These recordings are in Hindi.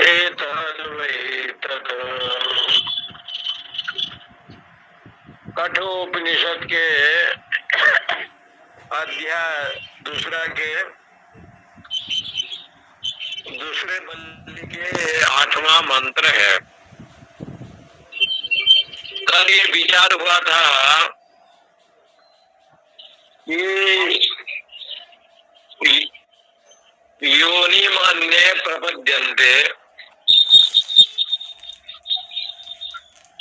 एतद्वैतद् कठोपनिषद के अध्याय दूसरा के दूसरे बल्ली के 8वां मंत्र है। कल ये विचार हुआ था कि योनि मन्ये प्रपद्यन्ते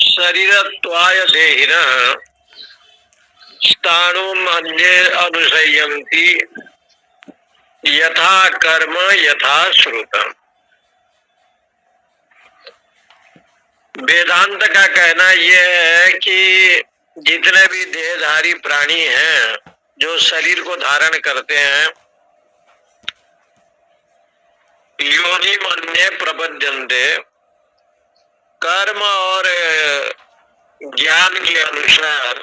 शरीरत्वाय देहिनः स्थाणु मन्ये अनुसयन्ति यथा कर्म यथा श्रुतम्। वेदांत का कहना यह है कि जितने भी देहधारी प्राणी हैं जो शरीर को धारण करते हैं, योनि मन्ये प्रपद्यन्ते, कर्म और ज्ञान के अनुसार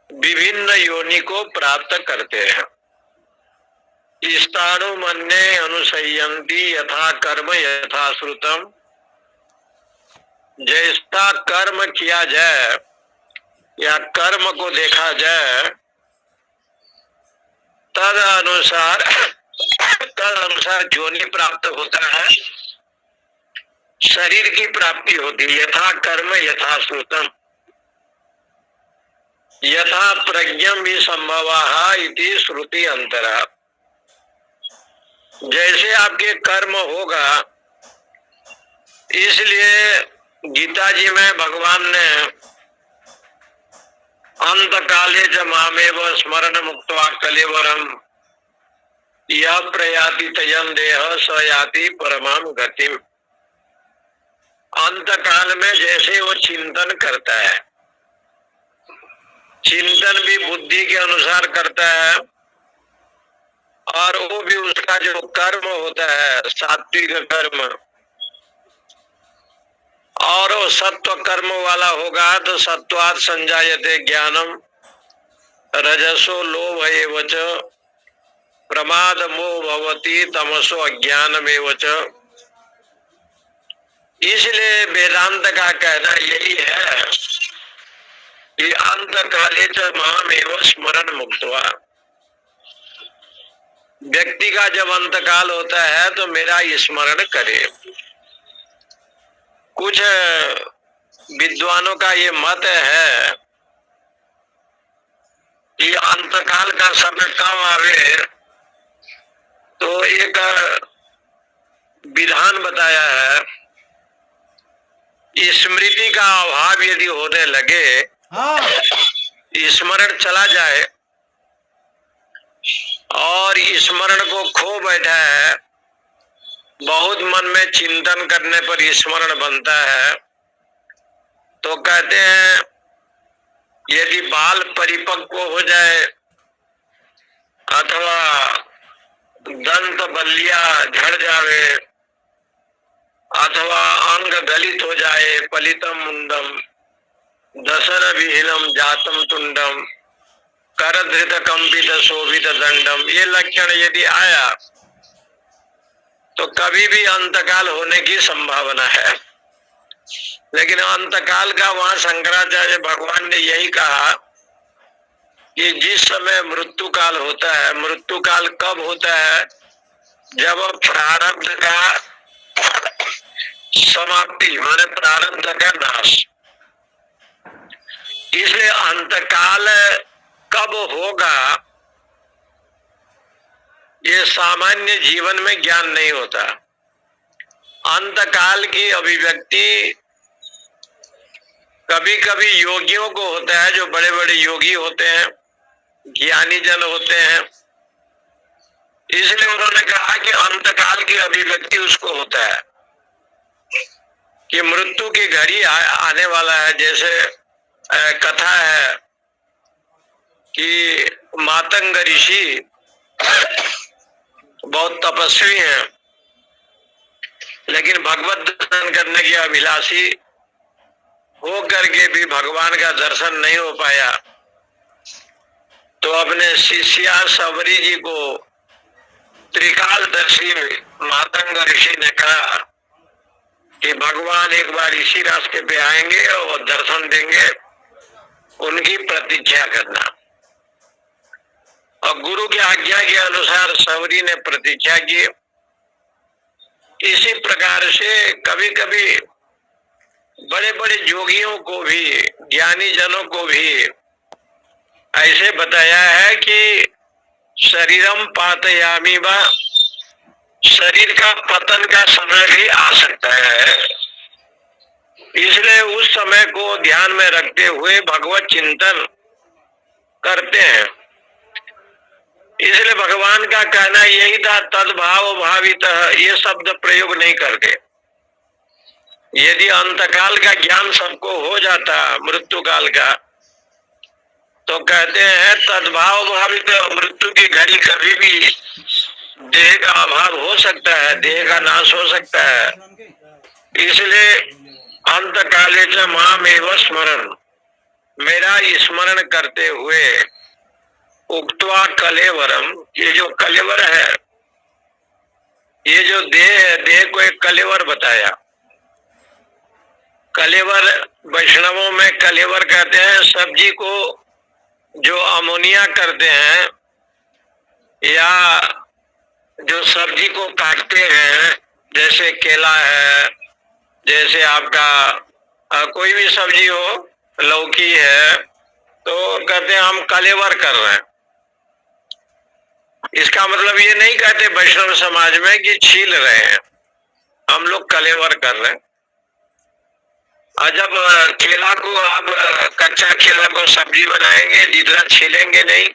विभिन्न योनि को प्राप्त करते हैं। स्थाणु मन्ये अनुसयन्ति यथा कर्म यथा श्रुतम्। जैसा कर्म किया जाए या कर्म को देखा जाए तद अनुसार योनि प्राप्त होता है, शरीर की प्राप्ति होती है। यथा कर्म यथा श्रुतम् यथा प्रज्ञम भी संभवाः इति श्रुति अंतरा। जैसे आपके कर्म होगा, इसलिए गीता जी में भगवान ने अंत काले च मामेव स्मरण मुक्त्वा कलेवरम यह प्रयाति तयं देह स याति परमाम गतिम। अंत काल में जैसे वो चिंतन करता है, चिंतन भी बुद्धि के अनुसार करता है, और वो भी उसका जो कर्म होता है सात्विक कर्म, और वो सत्व कर्म वाला होगा तो सत्वात् संजायते ज्ञानम रजसो लोभ एव च प्रमाद मोह भवति तमसो अज्ञानमेव च। इसलिए वेदांत का कहना यही है कि अंत काले च मामेव स्मरण मुक्त्वा, व्यक्ति का जब अंत काल होता है तो मेरा स्मरण करे। कुछ विद्वानों का ये मत है कि अंतकाल का समय कब आवे, तो एक विधान बताया है। स्मृति का अभाव यदि होने लगे, स्मरण चला जाए और स्मरण को खो बैठा है, बहुत मन में चिंतन करने पर स्मरण बनता है, तो कहते हैं यदि बाल परिपक्व हो जाए अथवा दंत बल्लिया झड़ जावे अथवा अंग गलित हो जाए, पलितम मुंडम दशन विहीनम जातम तुंडम करधृत कंपित शोभित दंडम, ये लक्षण यदि आया तो कभी भी अंतकाल होने की संभावना है। लेकिन अंतकाल का वहां शंकराचार्य भगवान ने यही कहा कि जिस समय मृत्यु काल होता है, मृत्यु काल कब होता है, जब प्रारब्ध का समाप्ति माने प्रारब्ध का नाश। इसलिए अंतकाल कब होगा ये सामान्य जीवन में ज्ञान नहीं होता। अंतकाल की अभिव्यक्ति कभी कभी योगियों को होता है, जो बड़े बड़े योगी होते हैं, ज्ञानी जन होते हैं। इसलिए उन्होंने कहा कि अंतकाल की अभिव्यक्ति उसको होता है कि मृत्यु की घड़ी आने वाला है। जैसे कथा है कि मातंग ऋषि बहुत तपस्वी हैं, लेकिन भगवत दर्शन करने के अभिलाषी हो करके भी भगवान का दर्शन नहीं हो पाया, तो अपने शिष्या सबरी जी को त्रिकालदर्शी मातंग ऋषि ने कहा कि भगवान एक बार इसी रास्ते पे आएंगे और दर्शन देंगे, उनकी प्रतीक्षा करना। और गुरु की आज्ञा के अनुसार सबरी ने प्रतीक्षा की। इसी प्रकार से कभी कभी बड़े बड़े योगियों को भी, ज्ञानी जनों को भी ऐसे बताया है कि शरीरम पातयामी वा, शरीर का पतन का समय भी आ सकता है। इसलिए उस समय को ध्यान में रखते हुए भगवत चिंतन करते हैं। इसलिए भगवान का कहना यही था, तद्भाव भावित, ये शब्द प्रयोग नहीं करते। यदि अंतकाल का ज्ञान सबको हो जाता, मृत्यु काल का, तो कहते हैं तद्भाव भावित, मृत्यु की घड़ी कभी भी देह का अभाव हो सकता है, देह का नाश हो सकता है। इसलिए अंत काले च मामेव स्मरण, मेरा स्मरण करते हुए उक्त्वा कलेवरम, ये जो कलेवर है, ये जो देह है, देह को एक कलेवर बताया। कलेवर वैष्णवों में कलेवर कहते हैं सब्जी को जो अमोनिया करते हैं या जो सब्जी को काटते हैं, जैसे केला है, जैसे आपका कोई भी सब्जी हो, लौकी है, तो कहते हैं हम कलेवर कर रहे हैं। इसका मतलब ये नहीं कहते वैष्णव समाज में कि छील रहे हैं, हम लोग कलेवर कर रहे हैं। और जब केला को आप कच्चा केला को सब्जी बनाएंगे, जितना छीलेंगे नहीं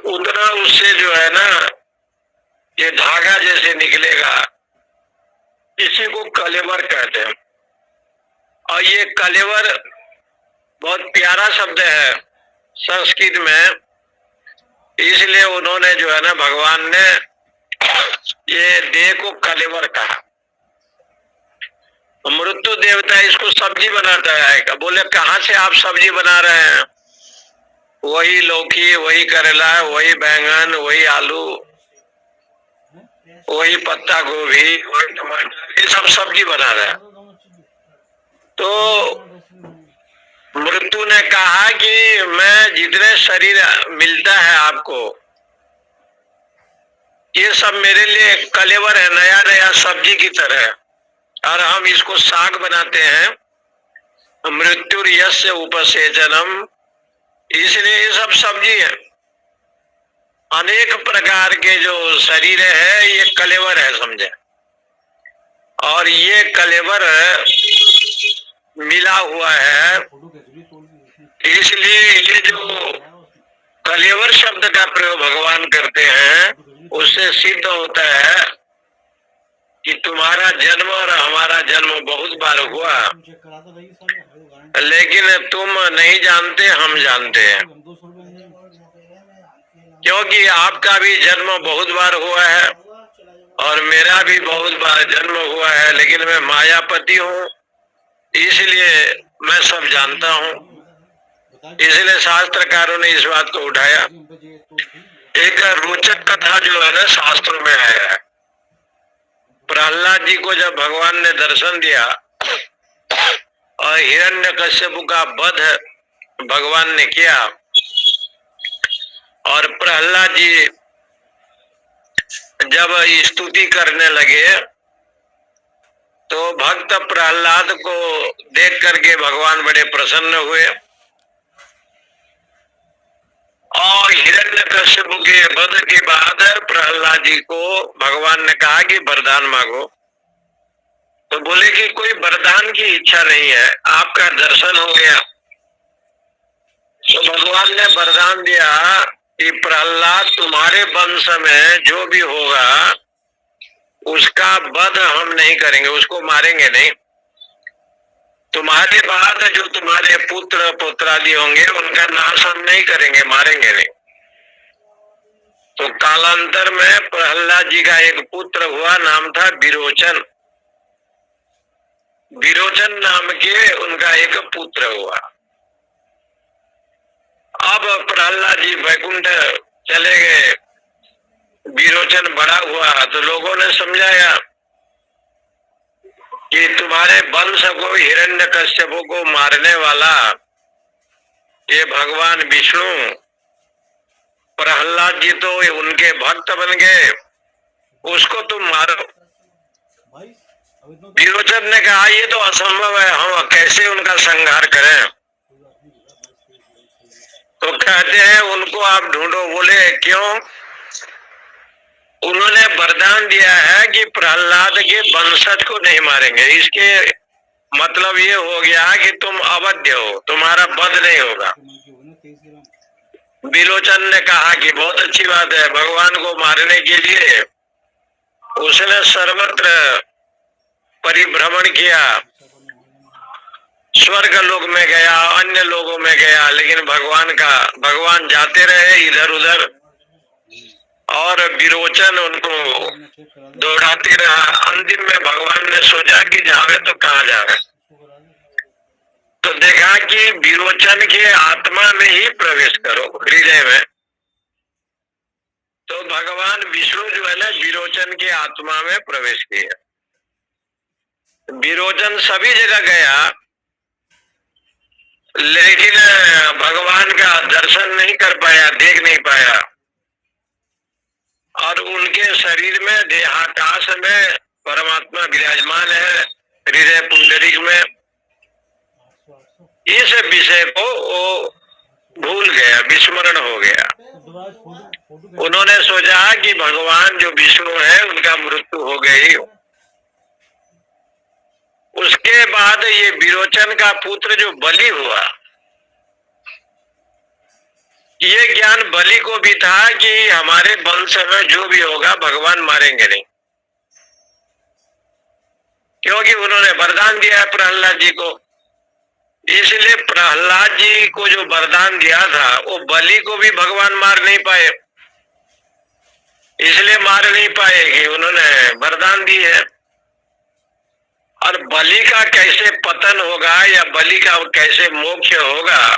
उतना उससे जो है ना ये धागा जैसे निकलेगा, इसी को कलेवर कहते हैं। और ये कलेवर बहुत प्यारा शब्द है संस्कृत में, इसलिए उन्होंने जो है ना भगवान ने ये देह को कलेवर कहा। मृत्यु देवता इसको सब्जी बनाता है। बोले कहाँ से आप सब्जी बना रहे हैं? वही लौकी, वही करेला, वही बैंगन, वही आलू, वही पत्ता गोभी, वही टमाटर, ये सब सब्जी बना रहे हैं। तो मृत्यु ने कहा कि मैं जितने शरीर मिलता है आपको, ये सब मेरे लिए कलेवर है, नया नया सब्जी की तरह, और हम इसको साग बनाते हैं। मृत्यु यस्य उपसेचनम, इसलिए ये सब सब्जी है। अनेक प्रकार के जो शरीर है ये कलेवर है, समझे। और ये कलेवर मिला हुआ है, इसलिए ये जो कलेवर शब्द का प्रयोग भगवान करते हैं, उससे सिद्ध होता है कि तुम्हारा जन्म और हमारा जन्म बहुत बार हुआ, लेकिन तुम नहीं जानते, हम जानते हैं। क्योंकि आपका भी जन्म बहुत बार हुआ है और मेरा भी बहुत बार जन्म हुआ है, लेकिन मैं मायापति हूँ, इसलिए मैं सब जानता हूँ। इसलिए शास्त्रकारों ने इस बात को उठाया। एक रोचक कथा जो है ना शास्त्रों में आया है, प्रहलाद जी को जब भगवान ने दर्शन दिया और हिरण्यकश्यप का वध भगवान ने किया, और प्रहलाद जी जब स्तुति करने लगे, तो भक्त प्रहलाद को देख करके भगवान बड़े प्रसन्न हुए और हिरण्यकश्यप के वध के बाद प्रहलाद जी को भगवान ने कहा कि वरदान मांगो। तो बोले कि कोई वरदान की इच्छा नहीं है, आपका दर्शन हो गया। तो भगवान ने वरदान दिया कि प्रहलाद तुम्हारे वंश में जो भी होगा उसका वध हम नहीं करेंगे, उसको मारेंगे नहीं। तुम्हारे बाद जो तुम्हारे पुत्र पुत्रादि होंगे उनका नाश हम नहीं करेंगे, मारेंगे नहीं। तो कालांतर में प्रहलाद जी का एक पुत्र हुआ, नाम था विरोचन। विरोचन नाम के उनका एक पुत्र हुआ। अब प्रहलाद जी वैकुंठ चले गए विरोचन बड़ा हुआ तो लोगों ने समझाया कि तुम्हारे वंश को, हिरण्यकश्यप को मारने वाला ये भगवान विष्णु, प्रहलाद जी तो उनके भक्त बन गए, उसको तुम मारो। विरोचन ने कहा ये तो असंभव है, हम कैसे उनका संहार करें। तो कहते हैं उनको आप ढूंढो। बोले क्यों? उन्होंने वरदान दिया है कि प्रहलाद के वंशज को नहीं मारेंगे। इसके मतलब ये हो गया कि तुम अवध्य हो, तुम्हारा वध नहीं होगा। विरोचन ने कहा कि बहुत अच्छी बात है। भगवान को मारने के लिए उसने सर्वत्र परिभ्रमण किया, स्वर्ग लोक में गया, अन्य लोगों में गया, लेकिन भगवान जाते रहे इधर उधर और विरोचन उनको दौड़ाते रहा। अंतिम में भगवान ने सोचा कि जावे तो कहाँ जावे, तो देखा कि विरोचन के आत्मा में ही प्रवेश करो, हृदय में। तो भगवान विष्णु जो है ना, विरोचन के आत्मा में प्रवेश किया। विरोचन सभी जगह गया, लेकिन भगवान का दर्शन नहीं कर पाया, देख नहीं पाया। और उनके शरीर में, देहाकाश में परमात्मा विराजमान है, हृदय पुंडरीक में। इस विषय को वो भूल गया, विस्मरण हो गया। उन्होंने सोचा कि भगवान जो विष्णु है उनका मृत्यु हो गई। उसके बाद ये विरोचन का पुत्र जो बलि हुआ, ये ज्ञान बलि को भी था कि हमारे वंश में जो भी होगा भगवान मारेंगे नहीं, क्योंकि उन्होंने वरदान दिया है प्रहलाद जी को। इसलिए प्रहलाद जी को जो वरदान दिया था वो बलि को भी भगवान मार नहीं पाए, इसलिए मार नहीं पाए कि उन्होंने वरदान दी है। और बलि का कैसे पतन होगा या बलि का कैसे मोक्ष होगा,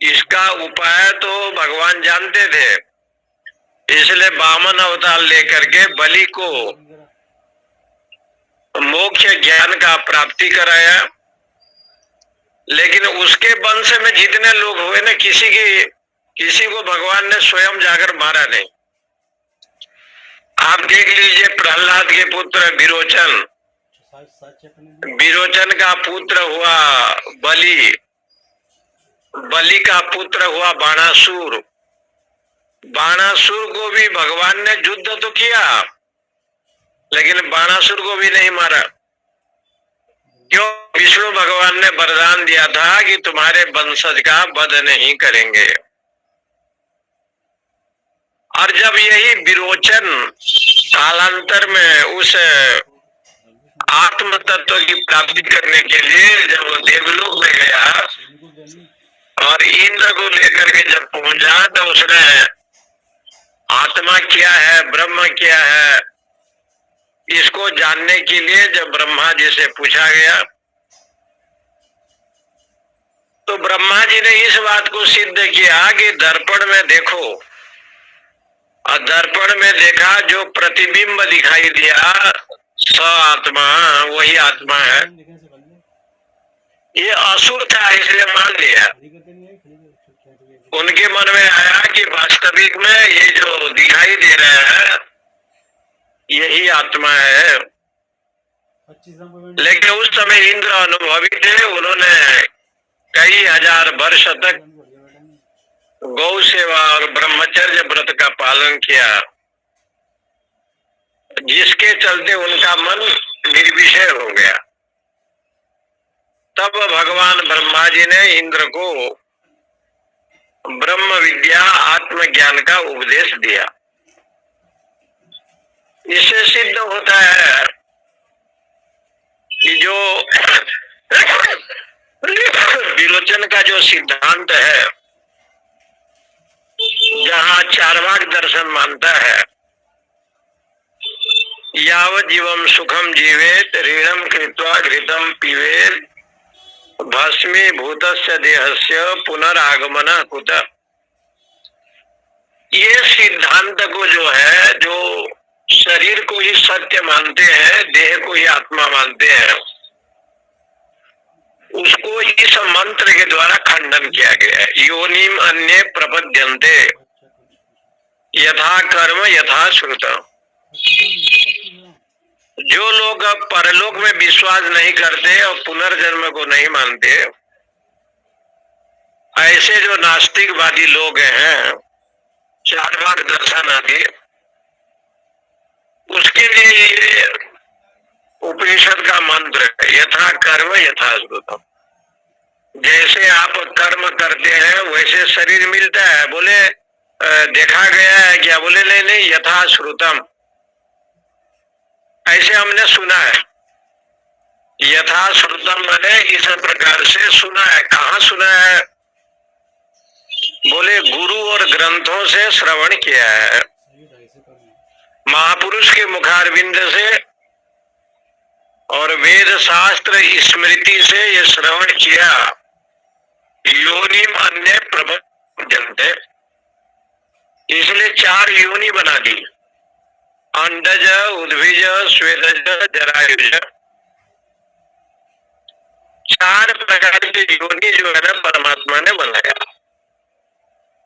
इसका उपाय तो भगवान जानते थे। इसलिए वामन अवतार लेकर के बलि को मोक्ष ज्ञान का प्राप्ति कराया। लेकिन उसके वंश में जितने लोग हुए ना, किसी को भगवान ने स्वयं जाकर मारा नहीं। आप देख लीजिए, प्रहलाद के पुत्र विरोचन का पुत्र हुआ बलि, बलि का पुत्र हुआ बाणासुर। बाणासुर को भी भगवान ने युद्ध तो किया, लेकिन बाणासुर को भी नहीं मारा। क्यों? विष्णु भगवान ने वरदान दिया था कि तुम्हारे वंशज का वध नहीं करेंगे। और जब यही विरोचन कालांतर में उस आत्म तत्व की प्राप्ति करने के लिए जब देवलोक में गया और इंद्र को लेकर के जब पहुंचा, तो उसने आत्मा क्या है, ब्रह्म क्या है, इसको जानने के लिए जब ब्रह्मा जी से पूछा गया, तो ब्रह्मा जी ने इस बात को सिद्ध किया कि दर्पण में देखो। और दर्पण में देखा, जो प्रतिबिंब दिखाई दिया स आत्मा, वही आत्मा है। ये असुर था, इसलिए मान लिया। उनके मन में आया कि वास्तविक में ये जो दिखाई दे रहा है यही आत्मा है। लेकिन उस समय इंद्र अनुभवी थे, उन्होंने कई हजार वर्ष तक गौ सेवा और ब्रह्मचर्य व्रत का पालन किया, जिसके चलते उनका मन निर्विषय हो गया। तब भगवान ब्रह्मा जी ने इंद्र को ब्रह्म विद्या, आत्मज्ञान का उपदेश दिया। इससे सिद्ध होता है कि जो विरोचन का जो सिद्धांत है, जहाँ चार्वाक दर्शन मानता है, यावत् जीवम सुखम जीवेत ऋणम कृत्वा घृतम पीवेत भस्मी भूतस्य देहस्य पुनरागमन कुत। ये सिद्धांत को जो है, जो शरीर को ही सत्य मानते हैं, देह को ही आत्मा मानते हैं, उसको इस मंत्र के द्वारा खंडन किया गया है। योनिम अन्य प्रपद्यन्ते यथा कर्म यथा श्रुत। जो लोग परलोक में विश्वास नहीं करते और पुनर्जन्म को नहीं मानते, ऐसे जो नास्तिकवादी लोग हैं, चार्वाक दर्शन आदि, उसके लिए ये उपनिषद का मंत्र है, यथा कर्म यथा श्रुतम। जैसे आप कर्म करते हैं वैसे शरीर मिलता है। बोले देखा गया है क्या? बोले नहीं नहीं, यथा श्रुतम, ऐसे हमने सुना है। यथा श्रुतम मैंने इस प्रकार से सुना है। कहाँ सुना है? बोले गुरु और ग्रंथों से श्रवण किया है, महापुरुष के मुखारविंद से और वेद शास्त्र स्मृति से ये श्रवण किया। योनिम अन्य प्रपद्यन्ते, इसलिए 4 योनि बना दी, अंडज, उद्भिज, स्वेदज, जरायुज। 4 प्रकार की योनि जो है ना परमात्मा ने बनाया।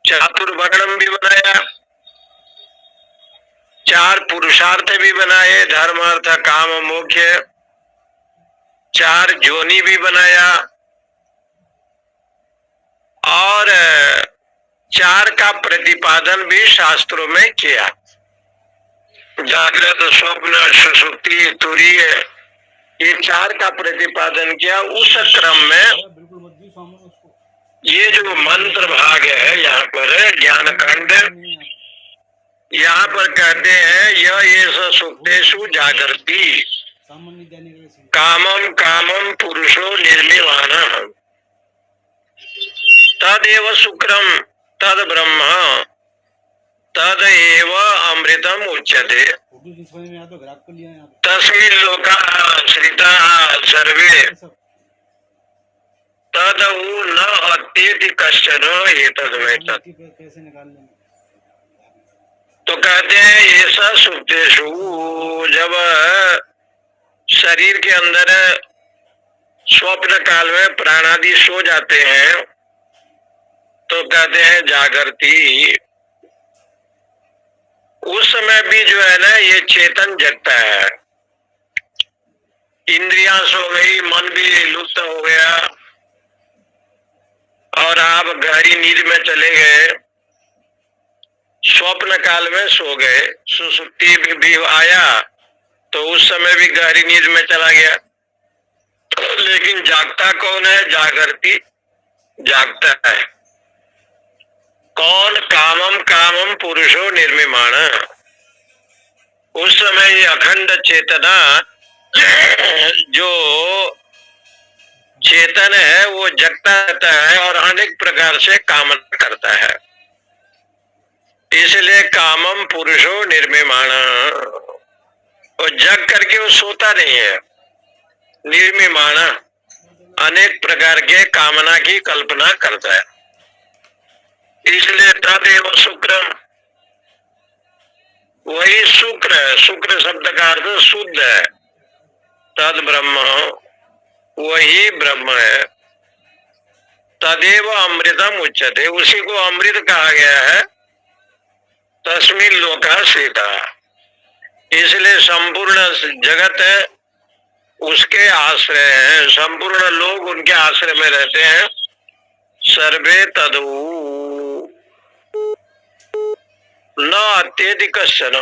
चातुर्वर्णम भी बनाया, 4 पुरुषार्थ भी बनाए, धर्म अर्थ काम मोक्ष। 4 जोनि भी बनाया और 4 का प्रतिपादन भी शास्त्रों में किया। जागृत, स्वप्न, सुषुप्ति, तुरीय, ये 4 का प्रतिपादन किया। उस क्रम में ये जो मंत्र भाग है यहाँ पर ज्ञान कांड, यहाँ पर कहते हैं यह सुप्तेषु जागर्ति कामम कामम पुरुषो निर्मिवाणः तदेव शुक्रम तद ब्रह्म तदेव अमृतम उच्यते तस्मिन् लोकाः श्रिताः सर्वे तदउ न अत्येति कश्चन एतद्वैतत्। तो कहते हैं ऐसा सुप्तेषु, जब शरीर के अंदर स्वप्न काल में प्राणादि सो जाते हैं तो कहते हैं जागृति। उस समय भी जो है ना ये चेतन जगता है, इंद्रियां सो गई, मन भी लुप्त हो गया और आप गहरी नींद में चले गए, स्वप्न काल में सो गए, सुसुप्ति भी आया तो उस समय भी गहरी नींद में चला गया। लेकिन जागता कौन है? जागृति जागता है। कौन? कामम कामम पुरुषो निर्मिमाण। उस समय ये अखंड चेतना, जो चेतन है वो जगता रहता है और अनेक प्रकार से कामना करता है। इसलिए कामम पुरुषो निर्मिमाण, और जग करके वो सोता नहीं है। निर्मिमाण, अनेक प्रकार के कामना की कल्पना करता है। इसलिए तदेव शुक्रम, वही शुक्र है। शुक्र शब्द का अर्थ शुद्ध है। तद ब्रह्म, वही ब्रह्म है। तदेव अमृतम उच्यते, उसी को अमृत कहा गया है। तस्मिन् लोका श्रिता, इसलिए संपूर्ण जगत उसके आश्रय है, संपूर्ण लोग उनके आश्रय में रहते हैं। सर्वे तदु न अत्यधिक कश्चन,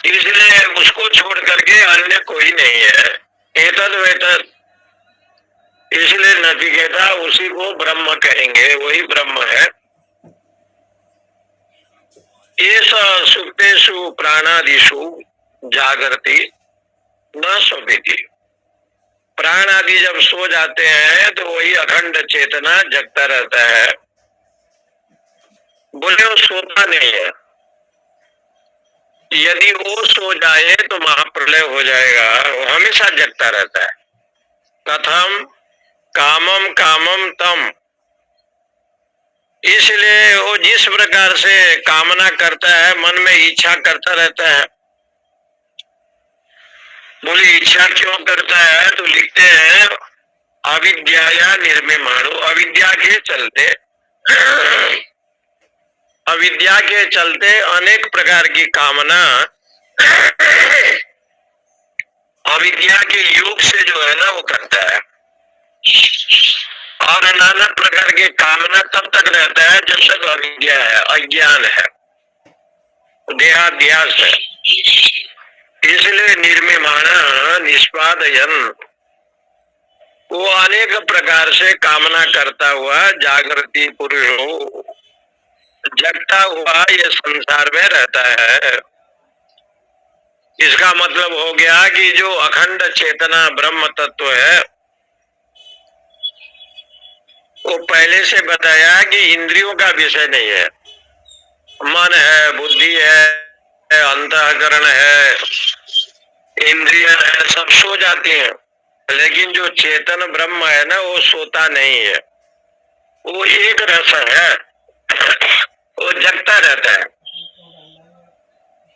इसलिए उसको छोड़ करके अन्य कोई नहीं है। एतद वेतद, इसलिए नचिकेता उसी को ब्रह्म कहेंगे, वही ब्रह्म है। एषा सुप्तेषु प्राणादिषु जागृति न स्वपिति। प्राण आदि जब सो जाते हैं तो वही अखंड चेतना जगता रहता है। बोले वो सोता नहीं है। यदि वो सो जाए तो महाप्रलय हो जाएगा। वो हमेशा जगता रहता है। कथम? कामम कामम तम, इसलिए वो जिस प्रकार से कामना करता है, मन में इच्छा करता रहता है। बोली इच्छा क्यों करता है? तो लिखते हैं अविद्या या निर्मिमाणु, अविद्या के चलते अविद्या के चलते अनेक प्रकार की कामना अविद्या के योग से जो है ना वो करता है। और नाना प्रकार के कामना तब तक रहता है जब तक अविद्या है, अज्ञान है, देहाध्यास है। इसलिए निर्मिमाण निष्पादयन, वो अनेक प्रकार से कामना करता हुआ जागृति पुरुष हो, जगता हुआ ये संसार में रहता है। इसका मतलब हो गया कि जो अखंड चेतना ब्रह्म तत्व है, वो पहले से बताया कि इंद्रियों का विषय नहीं है। मन है, बुद्धि है, अंतःकरण है, इंद्रिय है, सब सो जाती हैं, लेकिन जो चेतन ब्रह्म है ना वो सोता नहीं है, वो एक रस है, वो जगता रहता है।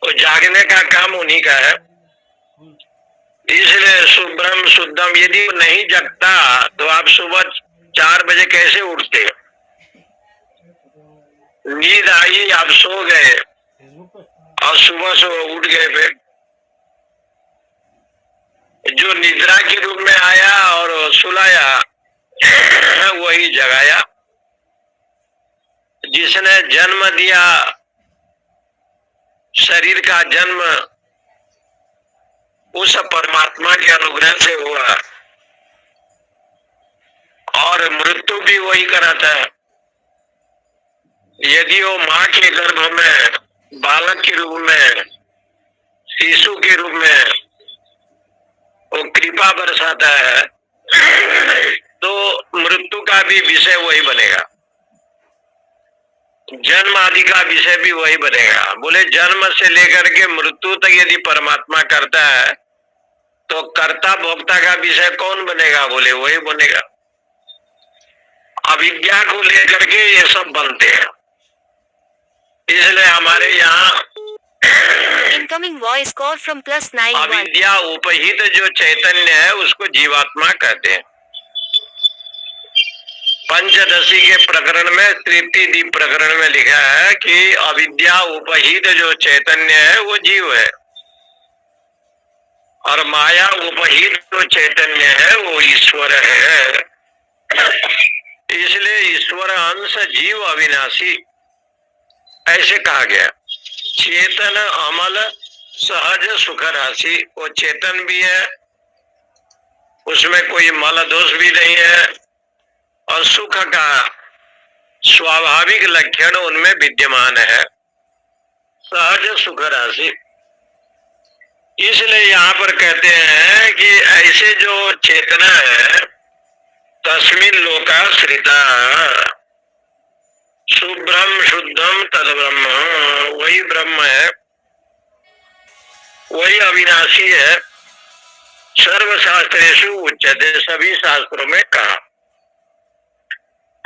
वो जागने का काम उन्हीं का है। इसलिए शुभ्रम शुद्धम, यदि वो नहीं जगता तो आप सुबह 4 बजे कैसे उठते? नींद आई, आप सो गए और सुबह सुबह उठ गए। फिर जो निद्रा के रूप में आया और सुलाया वही जगाया। जिसने जन्म दिया, शरीर का जन्म उस परमात्मा के अनुग्रह से हुआ, और मृत्यु भी वही कराता है। यदि वो माँ के गर्भ में बालक के रूप में, शिशु के रूप में वो कृपा बरसाता है, तो मृत्यु का भी विषय वही बनेगा, जन्म आदि का विषय भी वही बनेगा। बोले जन्म से लेकर के मृत्यु तक यदि परमात्मा करता है तो कर्ता भोक्ता का विषय कौन बनेगा? बोले वही बनेगा। अविद्या को लेकर के ये सब बनते हैं। इसलिए हमारे यहाँ इनकमिंग वॉइस कॉल फ्रॉम +91 अविद्या उपहित जो चैतन्य है उसको जीवात्मा कहते हैं। पंचदशी के प्रकरण में, तृतीय दीप प्रकरण में लिखा है कि अविद्या उपहित जो चैतन्य है वो जीव है, और माया उपहित जो चैतन्य है वो ईश्वर है। इसलिए ईश्वर अंश जीव अविनाशी ऐसे कहा गया। चेतन अमल सहज सुख राशि, वो चेतन भी है, उसमें कोई मल दोष भी नहीं है, और सुख का स्वाभाविक लक्षण उनमें विद्यमान है, सहज सुख राशि। इसलिए यहाँ पर कहते हैं कि ऐसे जो चेतना है, तस्मिन लोकाश्रिता शुभ्रम शुद्धम तद्ब्रह्म, वही ब्रह्म है, वही अविनाशी है। सर्वशास्त्रेषु उच्यते, सभी शास्त्रों में कहा।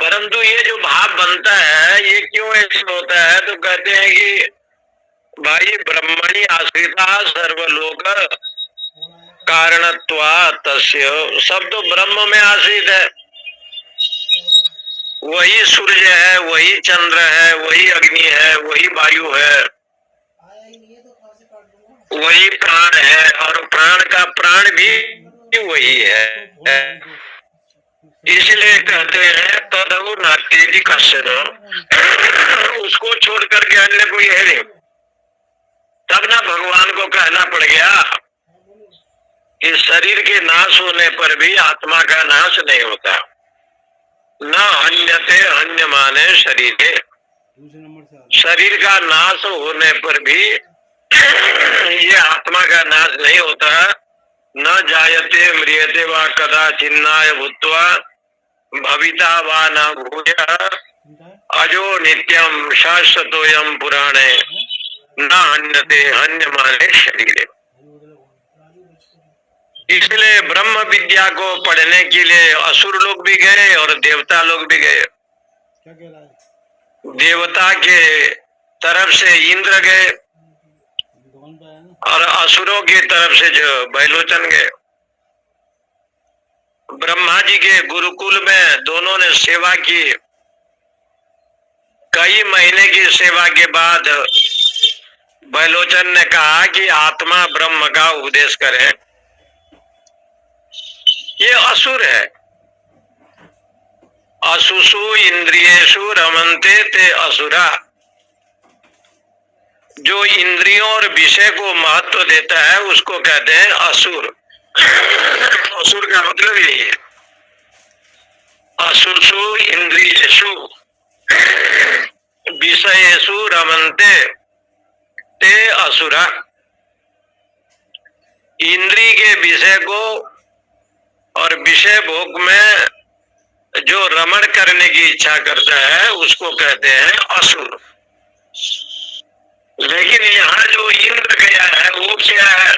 परंतु ये जो भाव बनता है ये क्यों ऐसा होता है? तो कहते हैं कि भाई ब्रह्मणि आश्रिता सर्वलोक कारणत्वा तस्य, सब तो ब्रह्म में आश्रित है। वही सूर्य है, वही चंद्र है, वही अग्नि है, वही वायु है, वही प्राण है, और प्राण का प्राण भी वही है। इसलिए कहते हैं तदु नास्ति कश्चन, उसको छोड़ करके अन्य कोई है नहीं। तब ना भगवान को कहना पड़ गया कि शरीर के नाश होने पर भी आत्मा का नाश नहीं होता। न हन्यते हन्य माने शरीर, शरीर का नाश होने पर भी ये आत्मा का नाश नहीं होता। न जायते म्रियते वा कदा चिन्नाय भूत्वा भविता वा न भूयः अजो नित्यम शाश्वतोयम पुराणे न हन्यते हन्य माने शरीर। इसलिए ब्रह्म विद्या को पढ़ने के लिए असुर लोग भी गए और देवता लोग भी गए। देवता के तरफ से इंद्र गए और असुरों की तरफ से जो बैलोचन गए। ब्रह्मा जी के गुरुकुल में दोनों ने सेवा की। कई महीने की सेवा के बाद बैलोचन ने कहा कि आत्मा ब्रह्म का उपदेश करे। ये असुर है। असुसु इंद्रियेषु रमन्ते ते असुरा। जो इंद्रियों और विषय को महत्व देता है उसको कहते हैं असुर। असुर का मतलब यही है। असुसु इंद्रियेषु विषयेषु रमन्ते ते असुरा। इंद्री के विषय को और विषय भोग में जो रमण करने की इच्छा करता है उसको कहते हैं असुर। लेकिन यहाँ जो इंद्र गया है वो क्या है?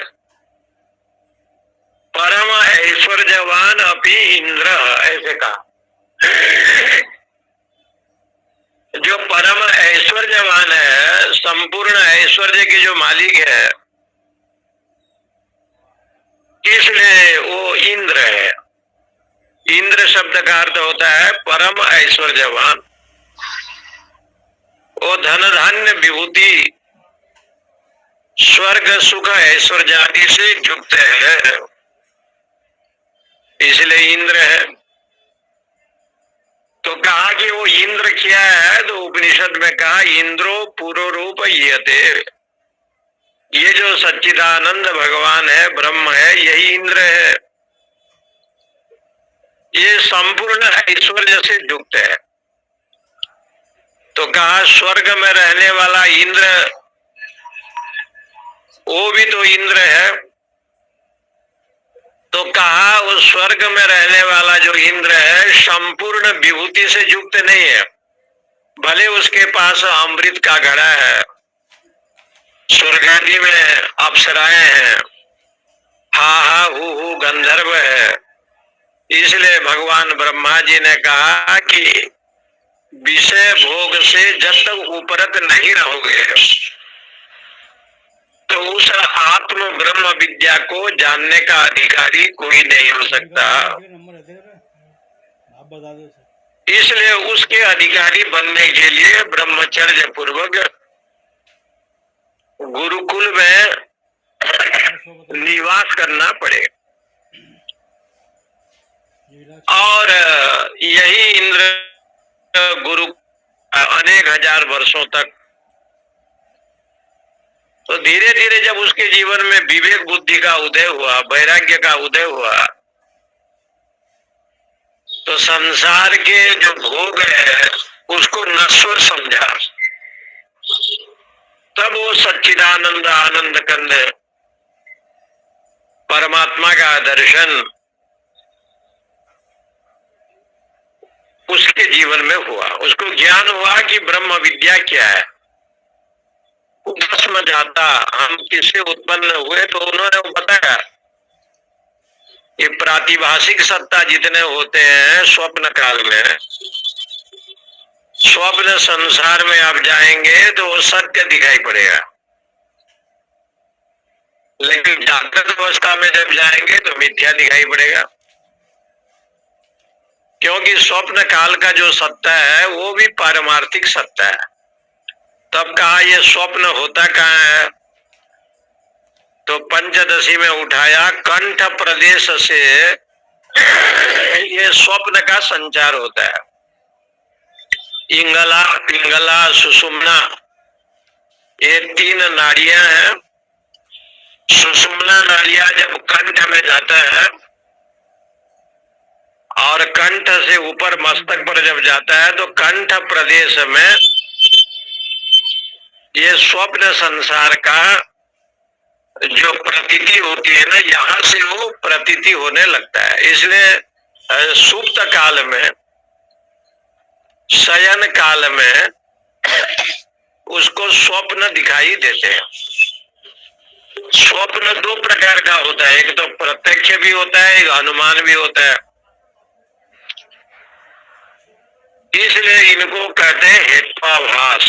परम ऐश्वर्यवान अपि इंद्र, ऐसे कहा। जो परम ऐश्वर्यवान है, संपूर्ण ऐश्वर्य के जो मालिक है, इसलिए वो इंद्र है। इंद्र शब्द का अर्थ होता है परम ऐश्वर्यवान। वो धन धान्य विभूति स्वर्ग सुख ऐश्वर्य आदि से युक्त है, इसलिए इंद्र है। तो कहा कि वो इंद्र क्या है? तो उपनिषद में कहा इंद्रो पूर्व रूप यते। ये जो सच्चिदानंद भगवान है, ब्रह्म है, यही इंद्र है। ये संपूर्ण ऐश्वर्य से युक्त है। तो कहा स्वर्ग में रहने वाला इंद्र, वो भी तो इंद्र है। तो कहा वो स्वर्ग में रहने वाला जो इंद्र है संपूर्ण विभूति से युक्त नहीं है। भले उसके पास अमृत का घड़ा है, स्वर्ग आदि में अप्सराएं हैं, हा हा हु गंधर्व है। इसलिए भगवान ब्रह्मा जी ने कहा कि विषय भोग से जब तक उपरत नहीं रहोगे तो उस आत्म ब्रह्म विद्या को जानने का अधिकारी कोई नहीं हो सकता। इसलिए उसके अधिकारी बनने के लिए ब्रह्मचर्य पूर्वक गुरुकुल में निवास करना पड़ेगा। और यही इंद्र गुरु अनेक हजार वर्षों तक। तो धीरे धीरे जब उसके जीवन में विवेक बुद्धि का उदय हुआ, वैराग्य का उदय हुआ, तो संसार के जो भोग है उसको नश्वर समझा। तब वो सच्चिदानंद आनंद कंद परमात्मा का दर्शन उसके जीवन में हुआ। उसको ज्ञान हुआ कि ब्रह्म विद्या क्या है। भस्म जाता, हम किससे उत्पन्न हुए? तो उन्होंने बताया ये प्रातिभाषिक सत्ता जितने होते हैं स्वप्न काल में, स्वप्न संसार में आप जाएंगे तो वो सत्य दिखाई पड़ेगा, लेकिन जागृत अवस्था में जब जाएंगे तो मिथ्या दिखाई पड़ेगा। क्योंकि स्वप्न काल का जो सत्ता है वो भी पारमार्थिक सत्ता है। तब कहा ये स्वप्न होता कहाँ है? तो पंचदशी में उठाया कंठ प्रदेश से ये स्वप्न का संचार होता है। इंगला, पिंगला, सुषुम्ना, ये तीन नाड़ियां हैं। सुषुम्ना नाड़ियां जब कंठ में जाता है और कंठ से ऊपर मस्तक पर जब जाता है तो कंठ प्रदेश में ये स्वप्न संसार का जो प्रतीति होती है ना, यहाँ से वो प्रतीति होने लगता है। इसलिए सुप्त काल में, शयन काल में उसको स्वप्न दिखाई देते हैं। स्वप्न दो प्रकार का होता है, एक तो प्रत्यक्ष भी होता है, एक अनुमान भी होता है। इसलिए इनको कहते हैं हेत्वाभास।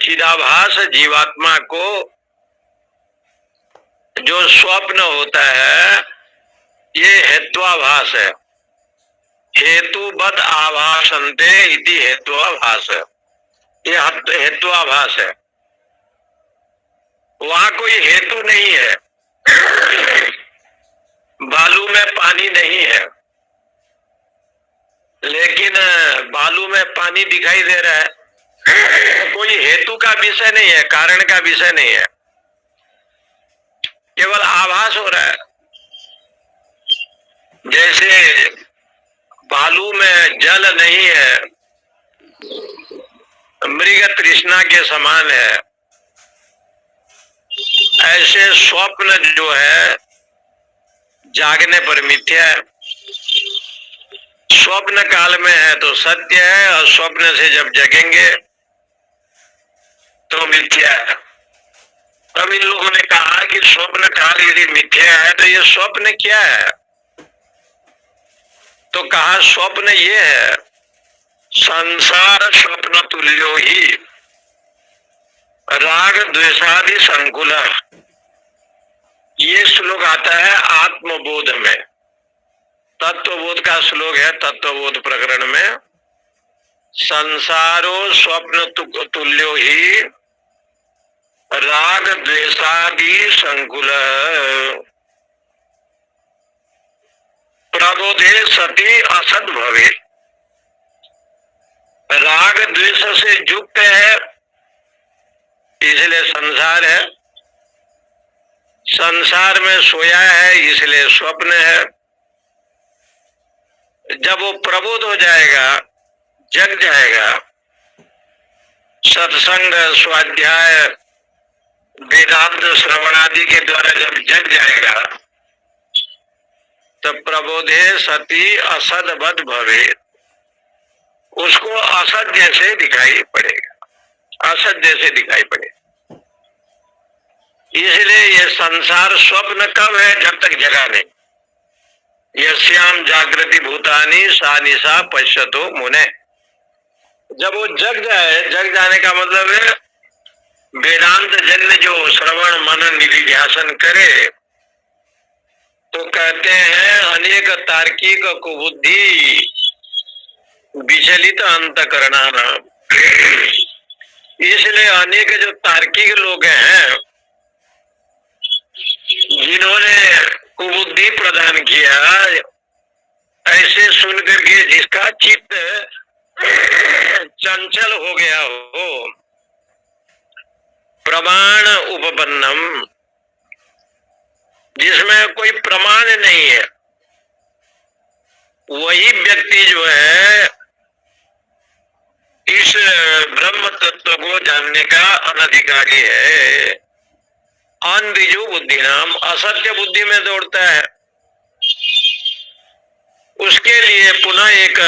चिदाभास जीवात्मा को जो स्वप्न होता है ये हेत्वाभास है। हेतुबद आभासन्ते इति हेत्वाभास है, ये हेत्वाभास है। वहां कोई हेतु नहीं है, बालू में पानी नहीं है, लेकिन बालू में पानी दिखाई दे रहा है। कोई हेतु का विषय नहीं है, कारण का विषय नहीं है, केवल आभास हो रहा है। जैसे बालू में जल नहीं है, मृग तृष्णा के समान है, ऐसे स्वप्न जो है जागने पर मिथ्या है। स्वप्न काल में है तो सत्य है, और स्वप्न से जब जगेंगे तो मिथ्या है। तब इन लोगों ने कहा कि स्वप्न काल यदि मिथ्या है तो ये स्वप्न क्या है? तो कहा स्वप्न ये है, संसार स्वप्न तुल्यो ही राग द्वेषादि संकुल। ये श्लोक आता है आत्मबोध में, तत्वबोध का श्लोक है। तत्वबोध प्रकरण में संसारो स्वप्न तुल्यो ही राग द्वेषादि संकुल प्रबोधे सती असद भवे। राग द्वेष से युक्त है इसलिए संसार है, संसार में सोया है इसलिए स्वप्न है। जब वो प्रबोध हो जाएगा, जग जाएगा, सत्संग स्वाध्याय वेदांत श्रवण आदि के द्वारा जब जग जाएगा तब प्रबोधे सती असदवद भवे, उसको असत जैसे दिखाई पड़ेगा, असत जैसे दिखाई पड़ेगा। इसलिए ये संसार स्वप्न कब है? जब तक जगा नहीं। यस्याम जागृति भूतानि सा निशा पश्यतो मुने। जब वो जग जाए, जग जाने का मतलब है वेदांत जन्य जो श्रवण मनन निधिध्यासन करे तो कहते हैं अनेक तार्किक कुबुद्धि विचलित अंतकरणाना। इसलिए अनेक जो तार्किक लोग हैं जिन्होंने कुबुद्धि प्रदान किया, ऐसे सुन करके जिसका चित्त चंचल हो गया हो, प्रमाण उपपन्नम, जिसमें कोई प्रमाण नहीं है, वही व्यक्ति जो है इस ब्रह्म तत्व को जानने का अनधिकारी है। अनरिजु बुद्धि नाम, असत्य बुद्धि में दौड़ता है। उसके लिए पुनः एक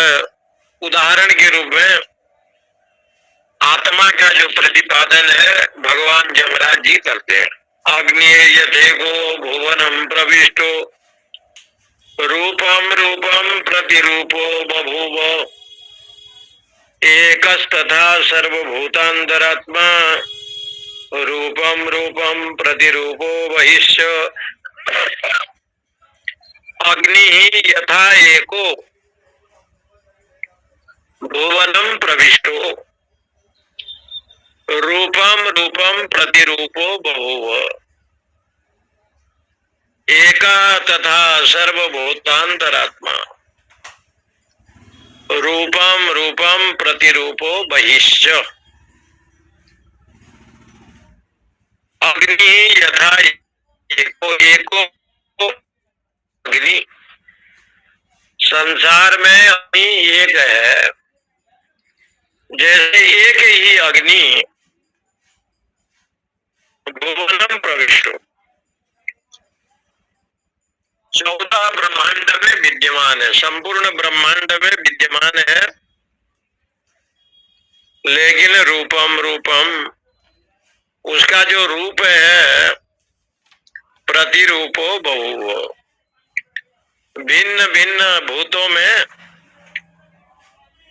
उदाहरण के रूप में आत्मा का जो प्रतिपादन है भगवान जमराज जी करते हैं। अग्नि यथेको भुवनम प्रविष्टो रूपम रूपम प्रतिरूपो बभूव एकस्तथा सर्वभूतांतरात्मा रूपम रूपम प्रतिरूपो बहिश्च अग्नि ही यथा एको भुवनम प्रविष्टो रूपम रूपम प्रतिरूपो बभूव एका तथा सर्वभूतांतरात्मा रूपम रूपम प्रतिरूपो बहिश्च अग्नि यथा एको एको अग्नि। संसार में अग्नि एक है, जैसे एक ही अग्नि भुवनम प्रविष्टो 14 ब्रह्मांड में विद्यमान है, संपूर्ण ब्रह्मांड में विद्यमान है, लेकिन रूपम रूपम उसका जो रूप है प्रतिरूपो बहुव, भिन्न भिन्न भूतों में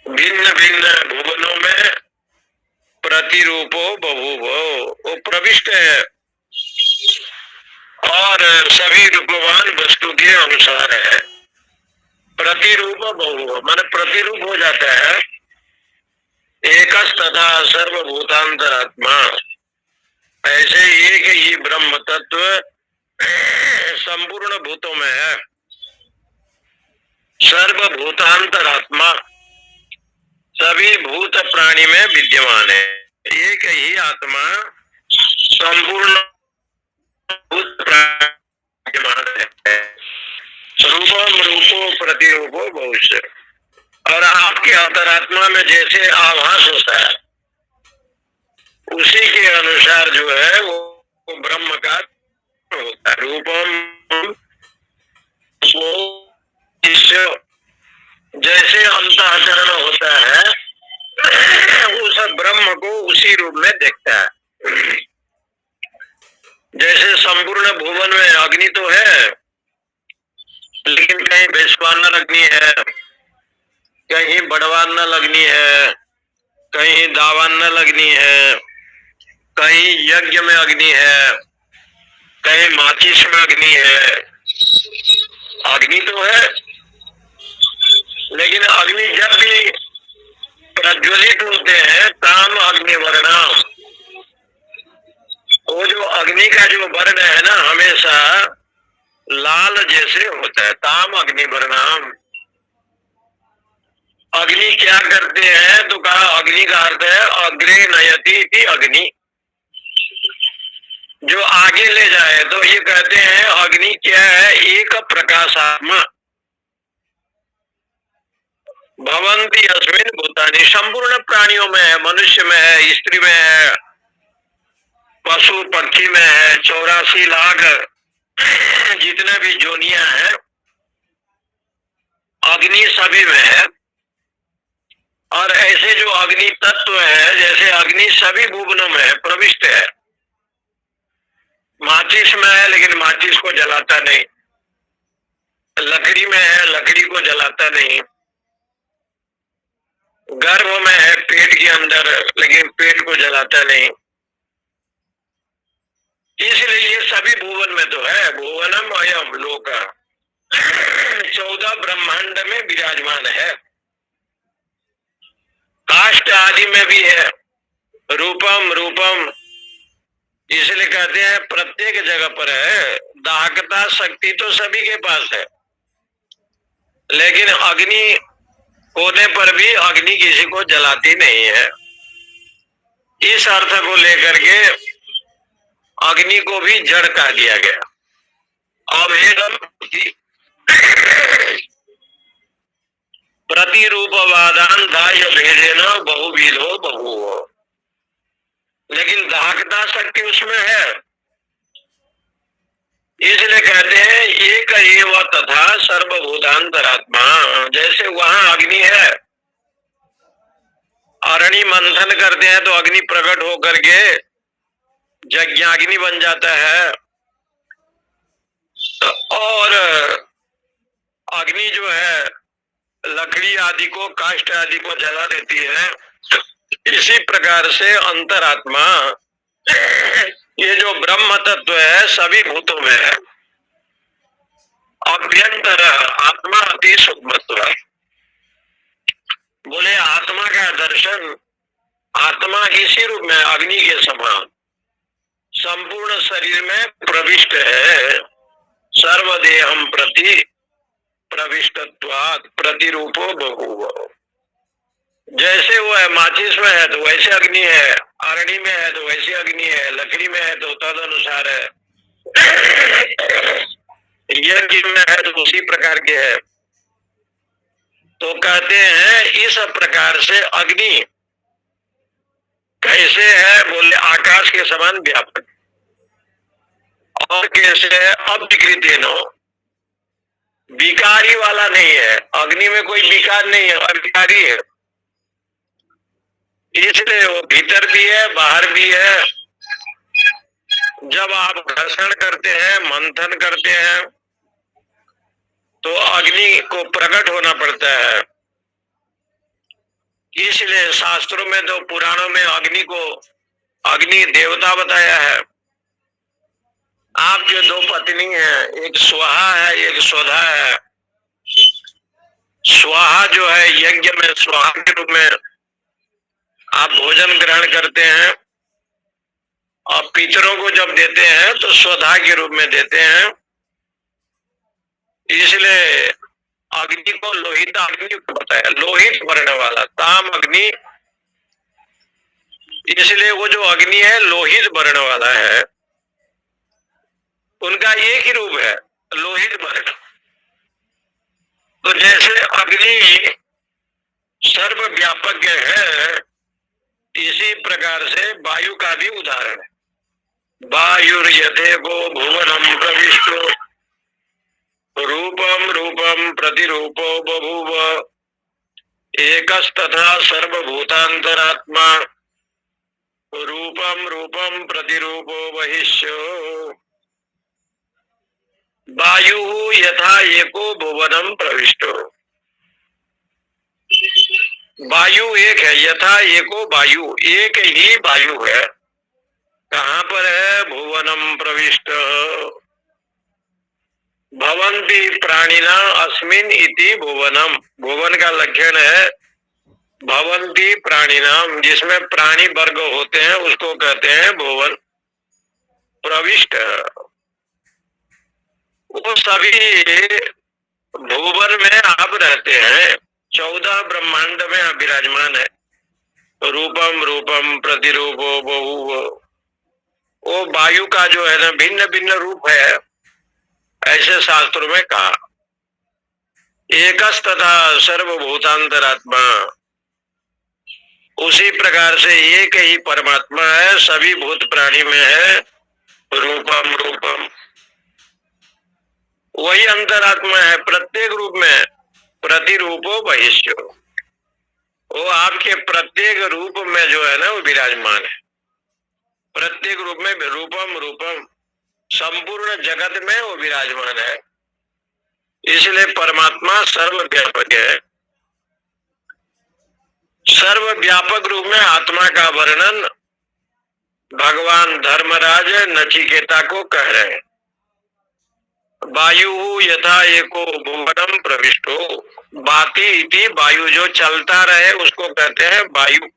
भिन्न भिन्न भुवनों में प्रतिरूपो बभूव, वो प्रविष्ट है और सभी रूपवान वस्तु के अनुसार है। प्रतिरूप बहु माने प्रतिरूप हो जाता है। एकस तथा सर्वभूतांतरात्मा, ऐसे एक ही ब्रह्म तत्व संपूर्ण भूतों में है। सर्वभूतांतरात्मा, सभी भूत प्राणी में विद्यमान है। एक ही आत्मा संपूर्ण भूत प्राणी विद्यमान है। रूपम रूपो प्रतिरूपो भविष्य, और आपके अंतरात्मा में जैसे आभास होता है उसी के अनुसार जो है वो ब्रह्म का होता है। रूपम वो जैसे अंतःकरण होता है उस ब्रह्म को उसी रूप में देखता है। जैसे संपूर्ण भुवन में अग्नि तो है, लेकिन कहीं वैश्वानर अग्नि है, कहीं बड़वानल अग्नि है, कहीं दावानल अग्नि है, कहीं यज्ञ में अग्नि है, कहीं माचिस में अग्नि है। अग्नि तो है, लेकिन अग्नि जब भी प्रज्वलित होते हैं ताम अग्नि वर्णाम, वो जो अग्नि का जो वर्ण है ना हमेशा लाल जैसे होता है। ताम अग्नि वर्णाम, अग्नि क्या करते हैं तो कहा अग्नि का अर्थ है अग्रे नयति इति अग्नि, जो आगे ले जाए। तो ये कहते हैं अग्नि क्या है, एक प्रकाशात्मा। भवंती अस्मिन भूतानि, संपूर्ण प्राणियों में है, मनुष्य में है, स्त्री में है, पशु पक्षी में है, 84 लाख जितने भी जोनियां हैं अग्नि सभी में है। और ऐसे जो अग्नि तत्व है, जैसे अग्नि सभी भुवनों में है, प्रविष्ट है। माचिस में है लेकिन माचिस को जलाता नहीं, लकड़ी में है लकड़ी को जलाता नहीं, गर्भ में है पेट के अंदर लेकिन पेट को जलाता नहीं। इसलिए ये सभी भुवन में तो है। भुवनम अयम लोक 14 ब्रह्मांड में विराजमान है। काष्ठ आदि में भी है। रूपम रूपम, इसलिए कहते हैं प्रत्येक जगह पर है। दाहकता शक्ति तो सभी के पास है, लेकिन अग्नि होने पर भी अग्नि किसी को जलाती नहीं है। इस अर्थ को लेकर के अग्नि को भी जड़ कह दिया गया। अभेदम प्रतिरूपवादान दाह्य भेदेन बहुविधो बहुवो, लेकिन दाहकता शक्ति उसमें है। इसलिए कहते हैं एक एव तथा सर्वभूतांतरात्मा। जैसे वहां अग्नि है, अरणि मंथन करते हैं तो अग्नि प्रकट होकर के यज्ञाग्नि बन जाता है, और अग्नि जो है लकड़ी आदि को काष्ठ आदि को जला देती है। इसी प्रकार से अंतरात्मा, ये जो ब्रह्म तत्व है सभी भूतों में है। अभ्यंतर आत्मा अति सूक्ष्मत्व, बोले आत्मा का दर्शन, आत्मा इसी रूप में अग्नि के समान संपूर्ण शरीर में प्रविष्ट है। सर्वदेहम प्रति प्रविष्टत्वात् प्रतिरूपो बहुव, जैसे वो है माचिस में है तो वैसे अग्नि है, अरणी में है तो वैसे अग्नि है, लकड़ी में है तो तद अनुसार है, यज्ञ में है तो उसी प्रकार के है। तो कहते हैं इस प्रकार से अग्नि कैसे है, बोले आकाश के समान व्यापक, और कैसे है अविकृतेनो, विकारी वाला नहीं है। अग्नि में कोई विकार नहीं है, अविकारी है। इसलिए वो भीतर भी है बाहर भी है। जब आप घर्षण करते हैं मंथन करते हैं तो अग्नि को प्रकट होना पड़ता है, इसलिए शास्त्रों में तो पुराणों में अग्नि को अग्नि देवता बताया है। आपके दो पत्नी हैं, एक स्वाहा है एक स्वधा है। स्वाहा जो है यज्ञ में स्वाहा के रूप में आप भोजन ग्रहण करते हैं, और पितरों को जब देते हैं तो स्वधा के रूप में देते हैं। इसलिए अग्नि को लोहित अग्नि को बताया, लोहित वर्ण वाला ताम अग्नि। इसलिए वो जो अग्नि है लोहित वर्ण वाला है, उनका एक ही रूप है लोहित वर्ण। तो जैसे अग्नि सर्वव्यापक है, इसी प्रकार से वायु का भी उदाहरण है। वायुर्यथेको भुवनम प्रविष्टो रूपम रूपम प्रतिरूपो बभूव एकस्तथा सर्वभूतांतरात्मा रूपम रूपम प्रतिरूपो बहिष्यो। वायु यथा एको भुवनम प्रविष्टो, वायु एक है, यथा एको वायु, एक ही वायु है। कहाँ पर है? भुवनम प्रविष्ट भवन्ति प्राणिना अस्मिन इति भुवनम। भुवन का लक्षण है भवन्ति प्राणिनाम, जिसमें प्राणी वर्ग होते हैं उसको कहते हैं भुवन। प्रविष्ट वो सभी भुवन में आप रहते हैं, 14 ब्रह्मांड में आप विराजमान है। रूपम रूपम प्रतिरूपो बहुव, वो वायु का जो है ना भिन्न भिन्न रूप है, ऐसे शास्त्रों में कहा। एकस तथा सर्वभूतांतरात्मा, उसी प्रकार से एक ही परमात्मा है, सभी भूत प्राणी में है। रूपम रूपम, वही अंतरात्मा है प्रत्येक रूप में। प्रतिरूपो बहिष्यो, वो आपके प्रत्येक रूप में जो है ना वो विराजमान है। प्रत्येक रूप में रूपम रूपम, संपूर्ण जगत में वो विराजमान है। इसलिए परमात्मा सर्वव्यापक है। सर्वव्यापक रूप में आत्मा का वर्णन भगवान धर्मराज नचिकेता को कह रहे हैं। वायु यथा एको भुवनम प्रविष्टो, बाती इति वायु, जो चलता रहे उसको कहते हैं वायु।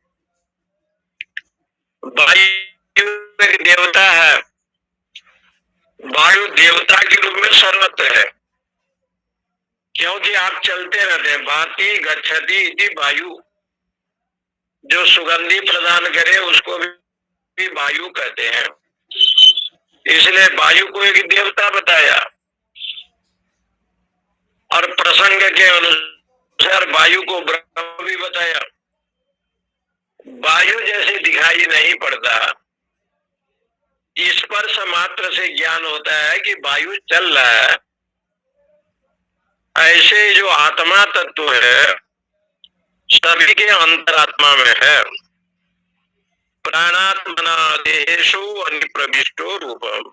वायु एक देवता है, वायु देवता के रूप में सर्वत्र है, क्योंकि आप चलते रहते हैं। भाति गच्छति इति वायु, जो सुगंधि प्रदान करे उसको भी वायु कहते हैं। इसलिए वायु को एक देवता बताया, और प्रसंग के अनुसार वायु को ब्रह्म भी बताया। वायु जैसे दिखाई नहीं पड़ता, स्पर्श मात्र से ज्ञान होता है कि वायु चल रहा है। ऐसे जो आत्मा तत्व है सभी के अंतरात्मा में है। प्राणात्मना देहेषु अनिप्रविष्टो रूपम,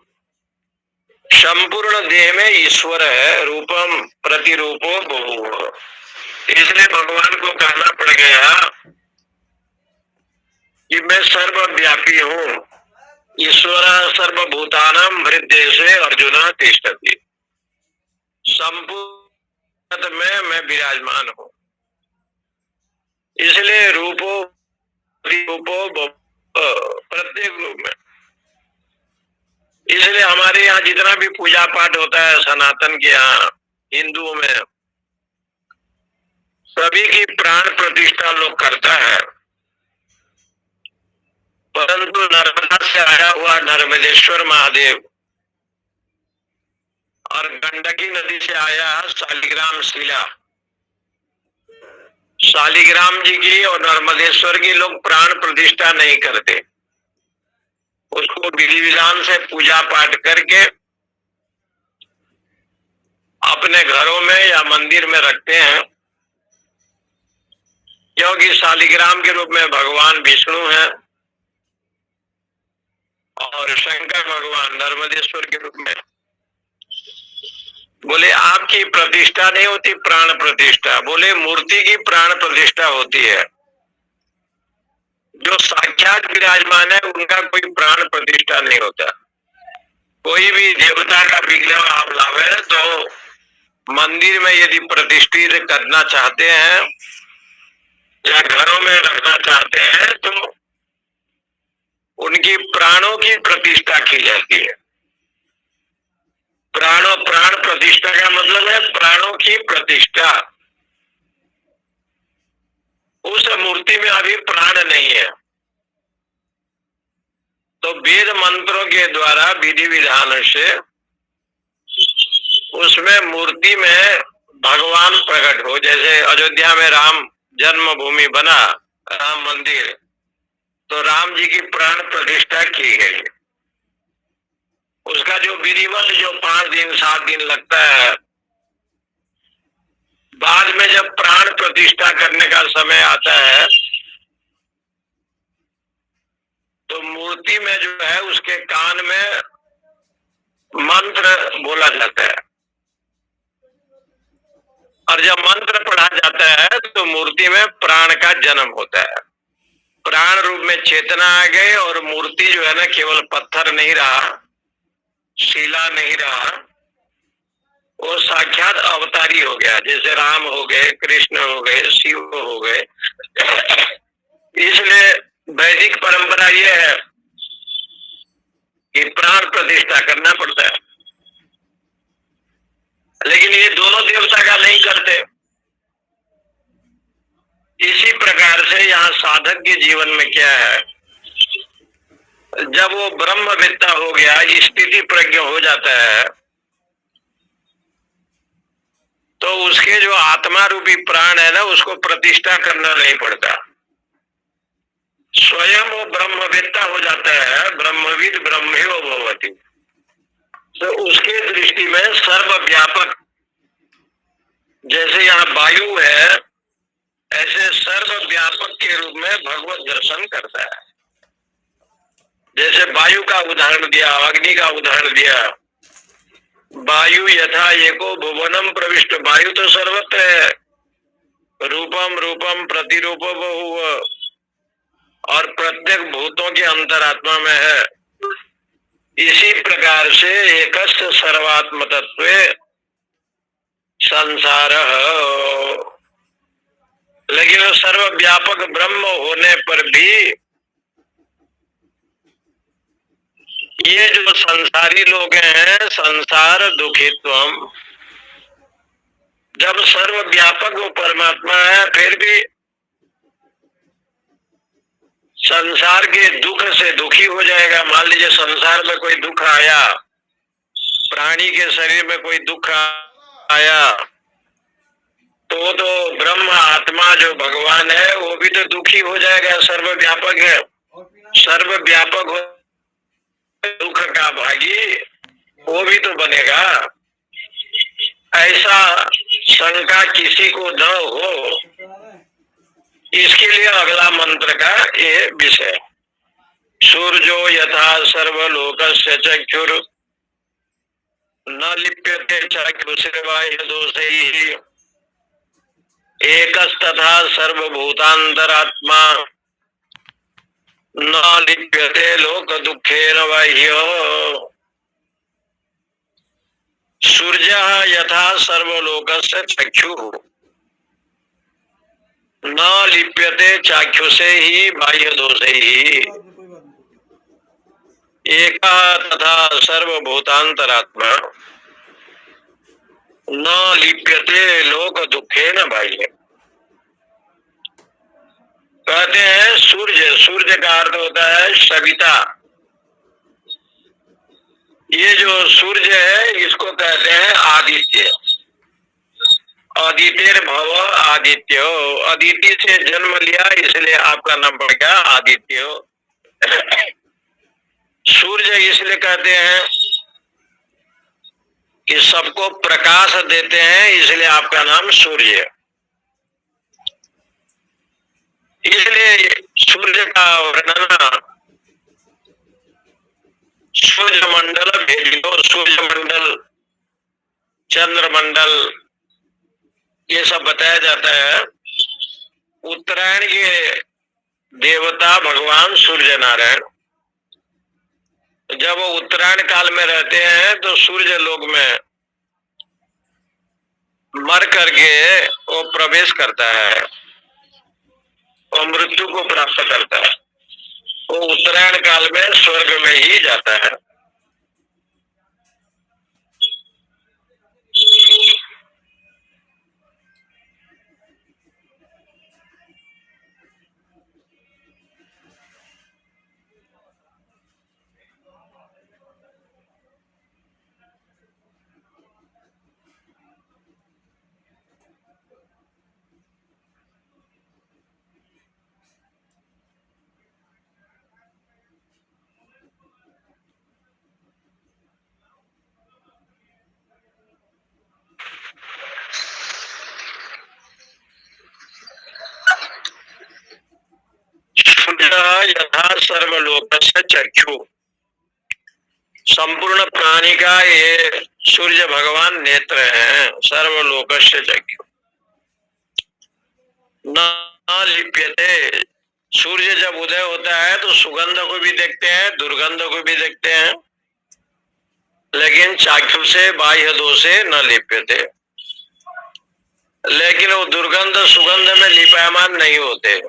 संपूर्ण देह में ईश्वर है। रूपम प्रतिरूपो बहु, इसलिए भगवान को कहना पड़ गया कि मैं सर्वव्यापी हूँ। ईश्वर सर्वभूतानां हृदय से अर्जुना तिष्ठति, संपूर्ण में मैं विराजमान हूँ। इसलिए रूपो रूपो प्रत्येक रूप में। इसलिए हमारे यहाँ जितना भी पूजा पाठ होता है सनातन के यहाँ हिंदुओं में, सभी की प्राण प्रतिष्ठा लोग करता है। परंतु नर्मदा से आया हुआ नर्मदेश्वर महादेव और गंडकी नदी से आया शालिग्राम शिला, शालिग्राम जी की और नर्मदेश्वर की लोग प्राण प्रतिष्ठा नहीं करते। उसको विधि विधान से पूजा पाठ करके अपने घरों में या मंदिर में रखते हैं, क्योंकि शालिग्राम के रूप में भगवान विष्णु है और शंकर भगवान नर्मदेश्वर के रूप में। बोले आपकी प्रतिष्ठा नहीं होती प्राण प्रतिष्ठा, बोले मूर्ति की प्राण प्रतिष्ठा होती है। जो साक्षात विराजमान है उनका कोई प्राण प्रतिष्ठा नहीं होता। कोई भी देवता का विग्रह आप लावे तो मंदिर में यदि प्रतिष्ठित करना चाहते हैं या घरों में रखना चाहते हैं तो उनकी प्राणों की प्रतिष्ठा की जाती है। प्राण प्रतिष्ठा का मतलब है प्राणों की प्रतिष्ठा। उस मूर्ति में अभी प्राण नहीं है, तो वेद मंत्रों के द्वारा विधि विधान से उसमें मूर्ति में भगवान प्रकट हो। जैसे अयोध्या में राम जन्मभूमि बना, राम मंदिर, तो राम जी की प्राण प्रतिष्ठा की गई। उसका जो विधिवत जो 5 दिन 7 दिन लगता है, बाद में जब प्राण प्रतिष्ठा करने का समय आता है तो मूर्ति में जो है उसके कान में मंत्र बोला जाता है, और जब मंत्र पढ़ा जाता है तो मूर्ति में प्राण का जन्म होता है। प्राण रूप में चेतना आ गई और मूर्ति जो है ना केवल पत्थर नहीं रहा, शिला नहीं रहा, वो साक्षात अवतारी हो गया। जैसे राम हो गए, कृष्ण हो गए, शिव हो गए। इसलिए वैदिक परंपरा ये है कि प्राण प्रतिष्ठा करना पड़ता है, लेकिन ये दोनों देवता का नहीं करते। इसी प्रकार से यहाँ साधक के जीवन में क्या है, जब वो ब्रह्मवेत्ता हो गया, स्थिति प्रज्ञ हो जाता है, तो उसके जो आत्मा रूपी प्राण है ना उसको प्रतिष्ठा करना नहीं पड़ता। स्वयं वो ब्रह्मवेत्ता हो जाता है, ब्रह्मविद ब्रह्मेव भवति। तो उसके दृष्टि में सर्वव्यापक, जैसे यहाँ वायु है, ऐसे सर्वव्यापक के रूप में भगवत दर्शन करता है। जैसे वायु का उदाहरण दिया, अग्नि का उदाहरण दिया। वायु यथा एको भुवनम प्रविष्ट, वायु तो सर्वत्र है, रूपम रूपम प्रतिरूप बहु, और प्रत्येक भूतों के अंतरात्मा में है। इसी प्रकार से एकस्य सर्वात्म तत्व संसार, लेकिन वो सर्वव्यापक ब्रह्म होने पर भी ये जो संसारी लोग हैं, संसार दुखित्वम, जब सर्वव्यापक वो परमात्मा है फिर भी संसार के दुख से दुखी हो जाएगा। मान लीजिए संसार में कोई दुख आया, प्राणी के शरीर में कोई दुख आया, तो ब्रह्म आत्मा जो भगवान है वो भी तो दुखी हो जाएगा। सर्वव्यापक है, सर्वव्यापक हो दुख का भागी वो भी तो बनेगा। ऐसा शंका किसी को न हो, इसके लिए अगला मंत्र का ये विषय, सूर्यो यथा सर्वलोकस्य चक्षुर न लिप्यते चक्षुषेवाय दोषैः, एकस्तथा सर्वभूतांतरात्मा न लिप्यते लोक दुखेन बाह्यो। सूर्यः यथा सर्वलोकस्य चक्षुः न लिप्यते चाक्षुषे ही बाह्य दोषे ही, एक तथा सर्वभूतांतरात्मा न लिप्यते लोक दुखे न बाह्य। कहते हैं सूर्य, सूर्य का अर्थ होता है सविता। ये जो सूर्य है इसको कहते हैं आदित्य। आदित्य भव आदित्य, अदिति से जन्म लिया इसलिए आपका नाम पड़ गया आदित्य। सूर्य इसलिए कहते हैं कि सबको प्रकाश देते हैं, इसलिए आपका नाम सूर्य। इसलिए सूर्य का वर्णन सूर्य मंडल भेदियो, सूर्य मंडल, चंद्रमंडल, ये सब बताया जाता है। उत्तरायण के देवता भगवान सूर्य नारायण। जब वो उत्तरायण काल में रहते हैं तो सूर्य लोक में मर करके वो प्रवेश करता है और मृत्यु को प्राप्त करता है। वो उत्तरायण काल में स्वर्ग में ही जाता है। सूर्य यथा सर्वलोकस्य चक्षु। संपूर्ण प्राणी का ये सूर्य भगवान नेत्र हैं। सर्वलोकस्य चक्षु न लिप्यते। सूर्य जब उदय होता है तो सुगंध को भी देखते हैं, दुर्गंध को भी देखते हैं, लेकिन चाक्षु से बाह्य दोष से न लिप्यते। लेकिन वो दुर्गंध सुगंध में लिपायमान नहीं होते।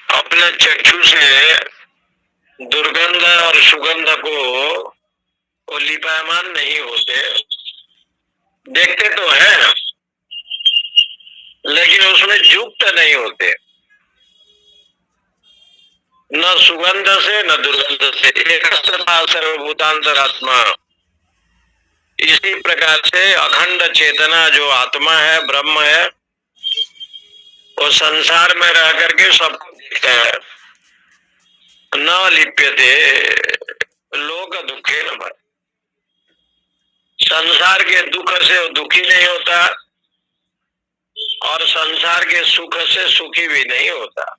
अपने चक्षु से दुर्गंध और सुगंध को वो लिपायमान नहीं होते। देखते तो हैं लेकिन उसमें युक्त नहीं होते, न सुगंध से न दुर्गंध से। एकस्तथा सर्वभूतांतरात्मा। इसी प्रकार से अखंड चेतना जो आत्मा है, ब्रह्म है, वो संसार में रह करके सबको देखता है। न लिप्यते लोक दुखे न भय। संसार के दुख से वो दुखी नहीं होता और संसार के सुख से सुखी भी नहीं होता।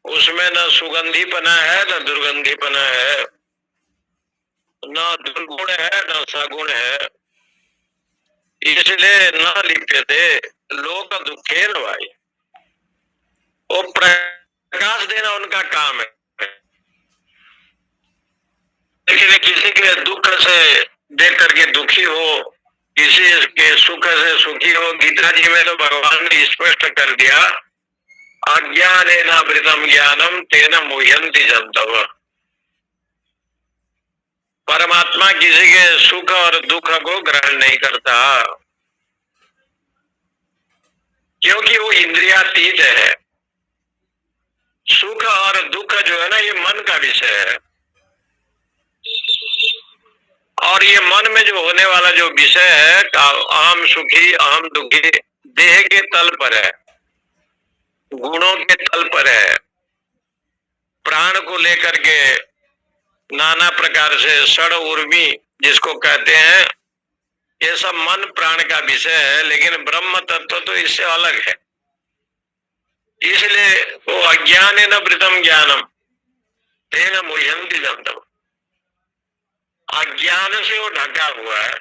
उसमें न सुगंधीपना है न दुर्गंधीपना है, न दुर्गुण है न सगुण है। इसलिए न लिप्यते लोक दुखे न भाई। वो प्रकाश देना उनका काम है। लेकिन किसी के दुख से देख करके दुखी हो, किसी के सुख से सुखी हो। गीता जी में तो भगवान ने स्पष्ट कर दिया, अज्ञानेनावृतम ज्ञानम तेन मुह्यन्ति जन्तव। परमात्मा किसी के सुख और दुख को ग्रहण नहीं करता, क्योंकि वो इंद्रियातीत है। सुख और दुख जो है ना, ये मन का विषय है। और ये मन में जो होने वाला जो विषय है, अहम सुखी अहम दुखी, देह के तल पर है, गुणों के तल पर है। प्राण को लेकर के नाना प्रकार से षड उर्मी जिसको कहते हैं, ये सब मन प्राण का विषय है। लेकिन ब्रह्म तत्व तो इससे अलग है। इसलिए वो अज्ञानेन वृतम ज्ञानम तेन मुह्यन्ति जन्तव। अज्ञान से वो ढका हुआ है।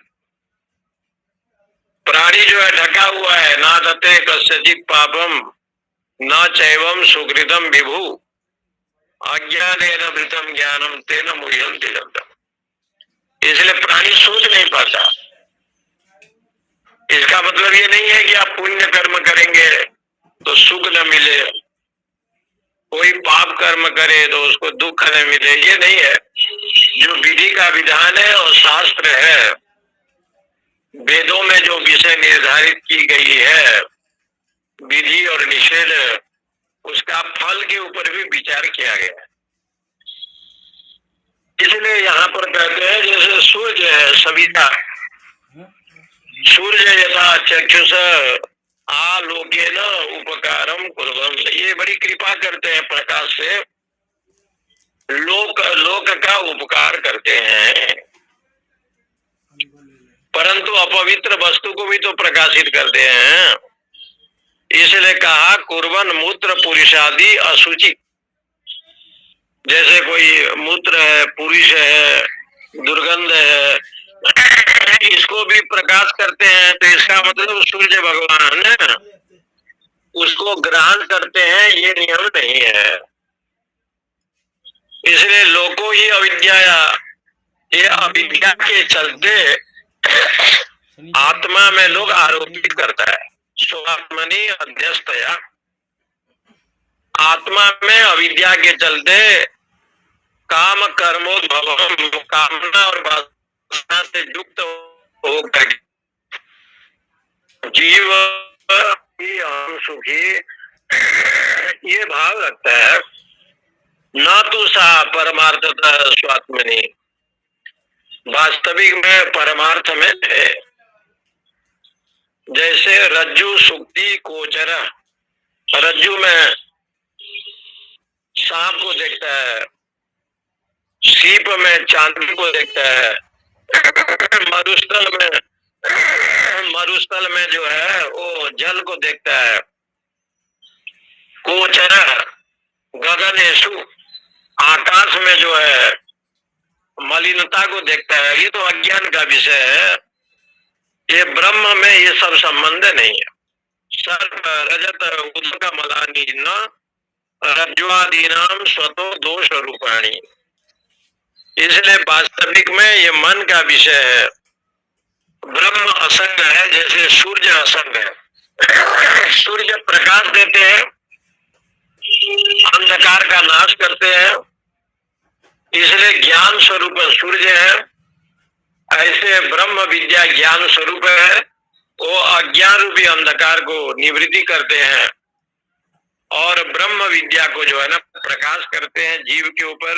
प्राणी जो है ढका हुआ है। ना दते कस्यचित् पापम न चैवम सुकृतम विभु अज्ञानेन वृतम ज्ञानम तेन मुह्यन्ति जन्तव। इसलिए प्राणी सोच नहीं पाता। इसका मतलब ये नहीं है कि आप पुण्य कर्म करेंगे तो सुख न मिले, कोई पाप कर्म करे तो उसको दुख न मिले, ये नहीं है। जो विधि का विधान है और शास्त्र है, वेदों में जो विषय निर्धारित की गई है, विधि और निषेध, उसका फल के ऊपर भी विचार किया गया है। इसलिए यहाँ पर कहते हैं जैसे सूर्य है सविता, सूर्य यथा चक्षुष आलोकेन उपकारम कुर्वन्। ये बड़ी कृपा करते हैं प्रकाश से, लोक का उपकार करते हैं। परंतु अपवित्र वस्तु को भी तो प्रकाशित करते हैं। इसलिए कहा कुर्बन मूत्र पुरुषादि अशुचि। जैसे कोई मूत्र है, पुरुष है, दुर्गंध है, इसको भी प्रकाश करते हैं। तो इसका मतलब सूर्य भगवान उसको ग्रहण करते हैं, ये नियम नहीं है। इसलिए लोगों ही अविद्या, ये अविद्या के चलते आत्मा में लोग आरोपित करता है। स्वात्मनि अध्यस्तया, आत्मा में अविद्या के चलते काम कर्मोद्भवम, कामना और वासना से युक्त होकर जीव ही हम सुखी ये भाव रखता है। न तो सा परमार्थता स्वात्मनि, वास्तविक में परमार्थ में है। जैसे रज्जु सुक्ति गोचर, रज्जु में सांप को देखता है, सीप में चांदी को देखता है, मरुस्थल में जो है वो जल को देखता है। गोचर गगनेशु, आकाश में जो है मलिनता को देखता है। ये तो अज्ञान का विषय है। ये ब्रह्म में ये सब संबंध नहीं है। सर्व रजत उदक मलानी न रज्ज्वादीनाम स्वतो दोष रूपाणी। इसलिए वास्तविक में ये मन का विषय है। ब्रह्म असंग है, जैसे सूर्य असंग है। सूर्य प्रकाश देते हैं, अंधकार का नाश करते हैं, इसलिए ज्ञान स्वरूप सूर्य है। ऐसे ब्रह्म विद्या ज्ञान स्वरूप है, वो अज्ञान रूपी अंधकार को निवृत्ति करते हैं और ब्रह्म विद्या को जो है ना प्रकाश करते हैं जीव के ऊपर।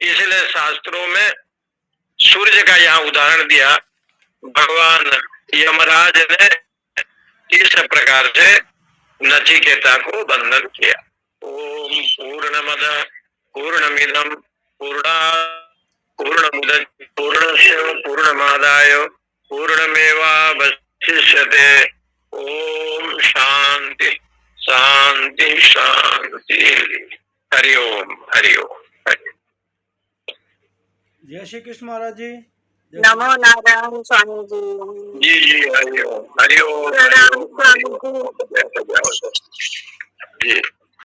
इसलिए शास्त्रों में सूर्य का यहाँ उदाहरण दिया। भगवान यमराज ने इस प्रकार से नचिकेता को बंधन किया। ओम पूर्णमद पूर्णमिदं पूर्णमुदच्यते पूर्णस्य पूर्णमादाय पूर्णमेवावशिष्यते। ओम शांति शांति शांति। हरि ओम हरि ओम। जय श्री कृष्ण महाराज जी। नमो नारायण स्वामी जी। जी हरि ओम हरि ओम प्रणाम स्वामी जी। जी।